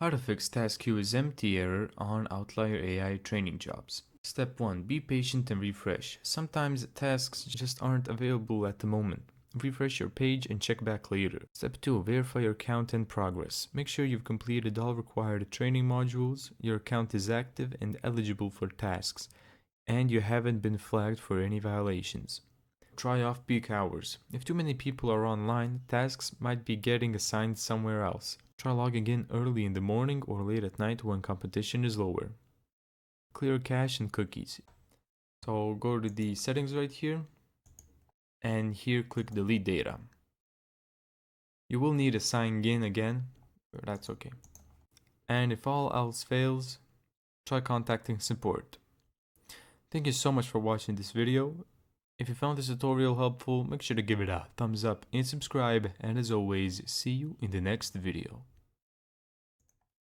How to fix task queue is empty error on Outlier AI training jobs. Step 1. Be patient and refresh. Sometimes tasks just aren't available at the moment. Refresh your page and check back later. Step 2. Verify your account and progress. Make sure you've completed all required training modules, your account is active and eligible for tasks, and you haven't been flagged for any violations. Try off-peak hours. If too many people are online, tasks might be getting assigned somewhere else. Try logging in early in the morning or late at night when competition is lower. Clear cache and cookies. So go to the settings right here, and here click delete data. You will need to sign in again, but that's okay. And if all else fails, try contacting support. Thank you so much for watching this video. If you found this tutorial helpful, make sure to give it a thumbs up and subscribe, and as always, see you in the next video.